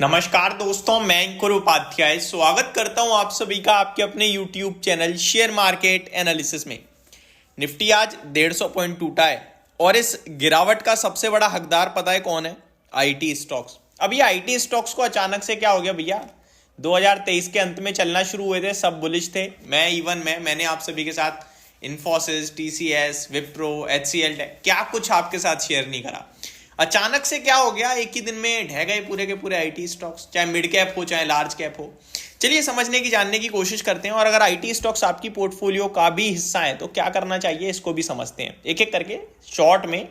नमस्कार दोस्तों, मैं अंकुर उपाध्याय स्वागत करता हूं आप सभी का आपके अपने YouTube channel share market analysis में। निफ्टी आज 150 पॉइंट टूटा है और इस गिरावट का सबसे बड़ा हकदार पता है कौन है? IT stocks. अब ये आईटी स्टॉक्स को अचानक से क्या हो गया भैया? 2023 के अंत में चलना शुरू हुए थे, सब बुलिश थे। मैंने आप सभी के साथ इन्फोसिस, टीसीएस, विप्रो, एचसीएल क्या कुछ आपके साथ शेयर नहीं करा। अचानक से क्या हो गया? एक ही दिन में ढह गए पूरे के पूरे आईटी स्टॉक्स, चाहे मिड कैप हो चाहे लार्ज कैप हो। चलिए समझने की जानने की कोशिश करते हैं, और अगर आईटी स्टॉक्स आपकी पोर्टफोलियो का भी हिस्सा है तो क्या करना चाहिए इसको भी समझते हैं। एक एक करके शॉर्ट में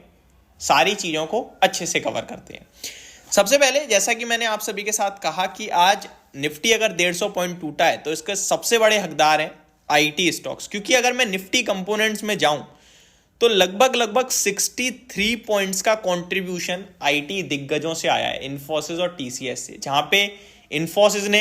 सारी चीजों को अच्छे से कवर करते हैं। सबसे पहले, जैसा कि मैंने आप सभी के साथ कहा कि आज निफ्टी अगर 150 पॉइंट टूटा है तो इसके सबसे बड़े हकदार हैं आईटी स्टॉक्स। क्योंकि अगर मैं निफ्टी कंपोनेंट्स में जाऊं तो लगभग 63 पॉइंट्स का कंट्रीब्यूशन आईटी दिग्गजों से आया है, इन्फोसिस और टीसीएस से। जहां पे इन्फोसिस ने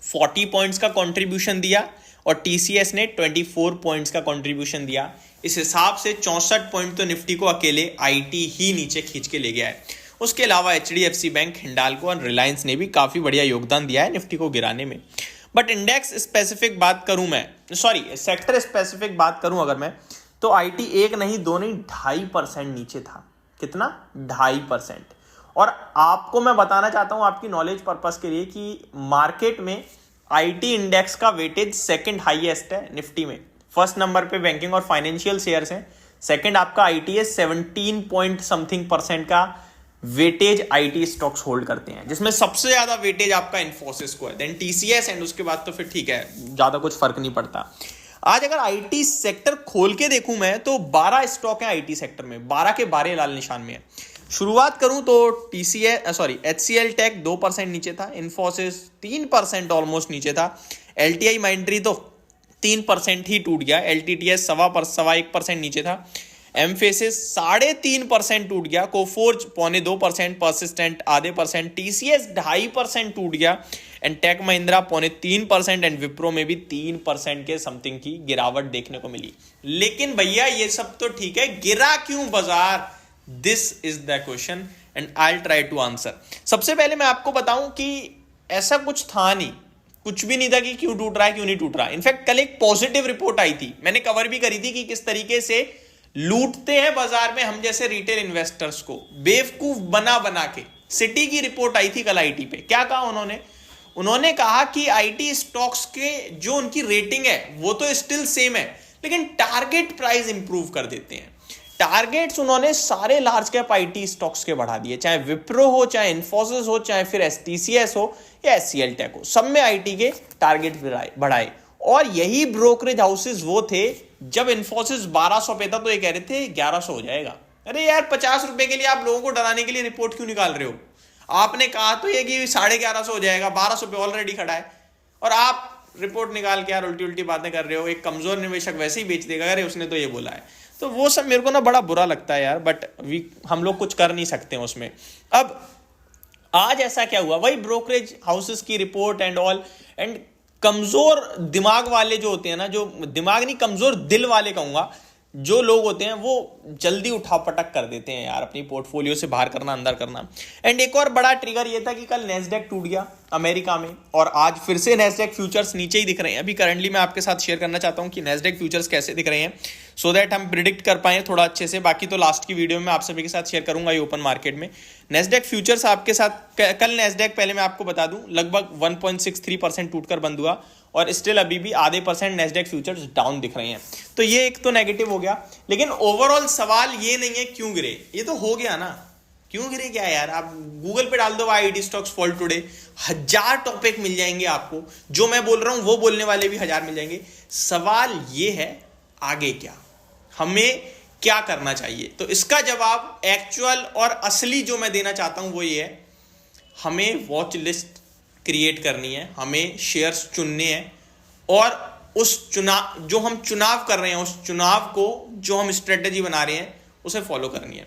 40 पॉइंट्स का कंट्रीब्यूशन दिया और टीसीएस ने 24 पॉइंट्स का कंट्रीब्यूशन दिया। इस हिसाब से 64 पॉइंट तो निफ्टी को अकेले आईटी ही नीचे खींच के ले गया है। उसके अलावा एचडीएफसी बैंक, हिंडाल्को और रिलायंस ने भी काफी बढ़िया योगदान दिया है निफ्टी को गिराने में। बट इंडेक्स स्पेसिफिक बात करूं मैं, सेक्टर स्पेसिफिक बात करूं अगर मैं, तो आईटी एक नहीं, दो नहीं, 2.5% नीचे था। कितना? 2.5%। और आपको मैं बताना चाहता हूं आपकी नॉलेज पर्पस के लिए कि मार्केट में आईटी इंडेक्स का वेटेज सेकंड हाईएस्ट है निफ्टी में। फर्स्ट नंबर पे बैंकिंग और फाइनेंशियल शेयर्स हैं, सेकंड आपका आईटी है। 17 पॉइंट समथिंग परसेंट का वेटेज आईटी स्टॉक्स होल्ड करते हैं, जिसमें सबसे ज्यादा वेटेज आपका इन्फोसिस को है, देन टीसीएस, एंड उसके बाद तो फिर ठीक है, ज्यादा कुछ फर्क नहीं पड़ता। आज अगर आईटी सेक्टर खोल के देखूं मैं तो 12 स्टॉक है आईटी सेक्टर में, 12 के 12 लाल निशान में है। शुरुआत करूं तो एचसीएल टेक 2% नीचे था, इन्फोसिस 3% ऑलमोस्ट नीचे था, एलटीआई माइंड्री तो 3% ही टूट गया, एलटीटीएस 1.25% नीचे था, एम्फेसिस 3.5% टूट गया, कोफोर्ज 2.25%, परसिस्टेंट 0.5%, टीसीएस 2.5% टूट गया, and tech Mahindra 3.5% and Wipro में भी 3% के समथिंग की गिरावट देखने को मिली। लेकिन भैया ये सब तो ठीक है, गिरा क्यों बाजार? This is the question and I will try to answer. सबसे पहले मैं आपको बताऊं कि ऐसा कुछ था नहीं, कुछ भी नहीं था कि क्यों टूट रहा है, क्यों नहीं टूट रहा। इनफैक्ट कल एक पॉजिटिव रिपोर्ट आई थी, मैंने कवर भी करी थी कि किस तरीके से लूटते हैं बाजार में हम जैसे रिटेल इन्वेस्टर्स को बेवकूफ बना बना के। सिटी की रिपोर्ट आई थी कल आईटी पे। क्या कहा उन्होंने कहा कि आईटी स्टॉक्स के जो उनकी रेटिंग है वो तो स्टिल सेम है, लेकिन टारगेट प्राइस इंप्रूव कर देते हैं। टारगेट्स उन्होंने सारे लार्ज कैप आईटी स्टॉक्स के बढ़ा दिए, चाहे विप्रो हो, चाहे इन्फोसिस हो, चाहे फिर टीसीएस हो या एचसीएल टेक हो, सब में आईटी के टारगेट बढ़ाए। और यही ब्रोकरेज हाउसेस वो थे, जब इन्फोसिस 1200 पे था तो ये कह रहे थे 1100 हो जाएगा। अरे यार, 50 रुपए के लिए आप लोगों को डराने के लिए रिपोर्ट क्यों निकाल रहे हो? आपने कहा तो ये कि 1150 हो जाएगा, 1200 पे ऑलरेडी खड़ा है, और आप रिपोर्ट निकाल के यार उल्टी उल्टी बातें कर रहे हो। एक कमजोर निवेशक वैसे ही बेच देगा, अरे उसने तो ये बोला है। तो वो सब मेरे को ना बड़ा बुरा लगता है यार, बट हम लोग कुछ कर नहीं सकते उसमें। अब आज ऐसा क्या हुआ? वही ब्रोकरेज हाउसेस की रिपोर्ट एंड ऑल, एंड कमजोर दिमाग वाले जो होते हैं ना, जो दिमाग नहीं, कमजोर दिल वाले कहूंगा, जो लोग होते हैं वो जल्दी उठापटक कर देते हैं यार, अपनी पोर्टफोलियो से बाहर करना, अंदर करना। एंड एक और बड़ा ट्रिगर ये था कि कल नैस्डैक टूट गया अमेरिका में, और आज फिर से नैस्डैक फ्यूचर्स नीचे ही दिख रहे हैं। अभी करंटली मैं आपके साथ शेयर करना चाहता हूं कि नैस्डैक फ्यूचर्स कैसे दिख रहे हैं, सो दैट हम प्रिडिक्ट कर पाए थोड़ा अच्छे से। बाकी तो लास्ट की वीडियो में आप सभी के साथ शेयर करूंगा ये ओपन मार्केट में नैस्डैक फ्यूचर्स आपके साथ। कल नैस्डैक, पहले मैं आपको बता दूं, लगभग 1.63% टूटकर बंद हुआ, और स्टिल अभी भी 0.5% नैस्डैक फ्यूचर्स डाउन दिख रहे हैं। तो ये एक तो नेगेटिव हो गया। लेकिन ओवरऑल सवाल ये नहीं है क्यों गिरे, ये तो हो गया ना। क्यों गिरे क्या यार? आप गूगल पे डाल दो IT stocks fall today, 1000 topic मिल जाएंगे आपको। जो मैं बोल रहा हूं वो बोलने वाले भी 1000 मिल जाएंगे। सवाल ये है आगे क्या, हमें क्या करना चाहिए? तो इसका जवाब एक्चुअल और असली जो मैं देना चाहता हूं वो ये है, हमें वॉच लिस्ट क्रिएट करनी है, हमें शेयर्स चुनने हैं, और उस चुनाव जो हम चुनाव कर रहे हैं, उस चुनाव को जो हम स्ट्रेटेजी बना रहे हैं उसे फॉलो करनी है।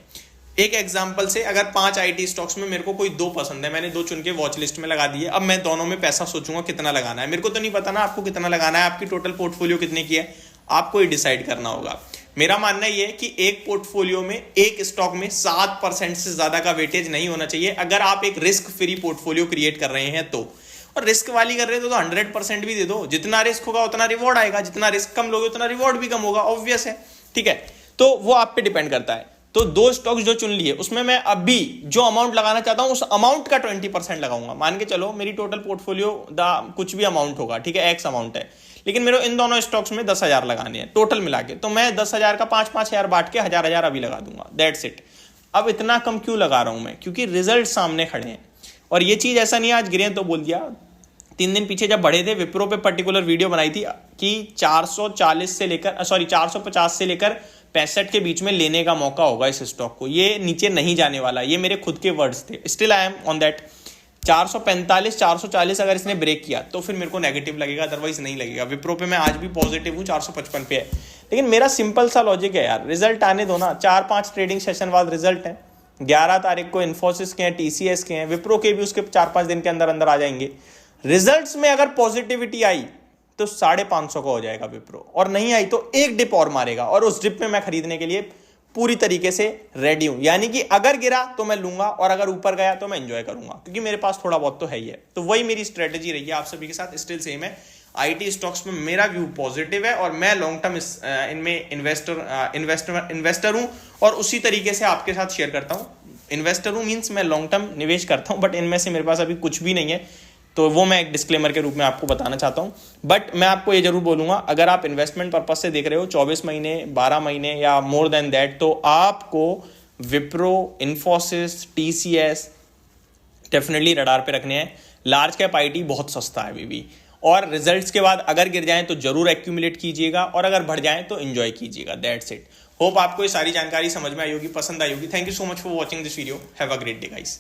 एक एग्जांपल से, अगर 5 आईटी स्टॉक्स में मेरे को कोई 2 पसंद है, मैंने 2 चुन के वॉच लिस्ट में लगा दिए। अब मैं दोनों में पैसा सोचूंगा कितना लगाना है। मेरे को तो नहीं पता ना आपको कितना लगाना है, आपकी टोटल पोर्टफोलियो कितने की है, आपको ही डिसाइड करना होगा। मेरा मानना ये है कि एक पोर्टफोलियो में, एक स्टॉक में 7% से ज्यादा का वेटेज नहीं होना चाहिए अगर आप एक रिस्क फ्री पोर्टफोलियो क्रिएट कर रहे हैं तो। और रिस्क वाली कर रहे हो तो 100% भी दे दो, जितना रिस्क होगा उतना रिवॉर्ड आएगा, जितना रिस्क कम लोगे उतना रिवॉर्ड भी कम होगा, ऑब्वियस है, ठीक है। तो वो आप पे डिपेंड करता है। तो 2 स्टॉक्स जो चुन लिए उसमें मैं अभी जो अमाउंट लगाना चाहता हूं उस अमाउंट का 20% लगाऊंगा। मान के चलो मेरी टोटल पोर्टफोलियो कुछ भी अमाउंट होगा, ठीक है, एक्स अमाउंट है, लेकिन मेरे इन दोनों स्टॉक्स में 10,000 लगाने हैं टोटल मिला के, तो मैं 10,000 का 5,000 बांट के 1,000 अभी लगा दूंगा, दैट्स इट। अब इतना कम क्यों लगा रहा हूं मैं? क्योंकि रिजल्ट सामने खड़े हैं। और ये चीज ऐसा नहीं आज गिरे तो बोल दिया, 3 दिन पीछे जब बढ़े थे, विप्रो पे पर्टिकुलर वीडियो बनाई थी कि 450 से लेकर 65 के बीच में लेने का मौका होगा इस स्टॉक को, ये नीचे नहीं जाने वाला। ये मेरे खुद के वर्ड्स थे, still I am on that. 445 440 अगर इसने ब्रेक किया तो फिर मेरे को नेगेटिव लगेगा, अदरवाइज नहीं लगेगा। विप्रो पे मैं आज भी पॉजिटिव हूँ, 455 पे है। लेकिन मेरा सिंपल सा लॉजिक है यार, रिजल्ट आने दो ना, 4-5 ट्रेडिंग सेशन बाद रिजल्ट है। 11 तारीख को इन्फोसिस के हैं, टीसीएस के हैं, विप्रो के भी उसके 4-5 दिन के अंदर अंदर आ जाएंगे। रिजल्ट्स में अगर पॉजिटिविटी आई तो 550 का हो जाएगा विप्रो, और नहीं आई तो एक डिप और मारेगा, और उस डिप में मैं खरीदने के लिए पूरी तरीके से रेडी हूं। यानी कि अगर गिरा तो मैं लूंगा, और अगर ऊपर गया तो मैं एंजॉय करूंगा, क्योंकि मेरे पास थोड़ा बहुत तो है ही है। तो वही मेरी स्ट्रेटेजी रही है आप सभी के साथ, स्टिल सेम है। आईटी स्टॉक्स में मेरा व्यू पॉजिटिव है, और मैं लॉन्ग टर्म इनमें इन्वेस्टर हूं, और उसी तरीके से आपके साथ शेयर करता हूं। इन्वेस्टर हूं मीन्स मैं लॉन्ग टर्म निवेश करता हूं, बट इनमें से मेरे पास अभी कुछ भी नहीं है, तो वो मैं एक डिस्क्लेमर के रूप में आपको बताना चाहता हूं। बट मैं आपको ये जरूर बोलूंगा, अगर आप इन्वेस्टमेंट पर्पस से देख रहे हो 24 महीने, 12 महीने या मोर देन दैट, तो आपको Wipro, Infosys, TCS definitely radar पे रखने हैं। लार्ज कैप आईटी बहुत सस्ता है अभी भी, और रिजल्ट्स के बाद अगर गिर जाएं तो जरूर एक्यूमुलेट कीजिएगा, और अगर बढ़ जाएं तो एंजॉय कीजिएगा, दैट्स इट। होप आपको ये सारी जानकारी समझ में आई होगी, पसंद आई होगी। Thank you so much for watching this video. Have a great day guys.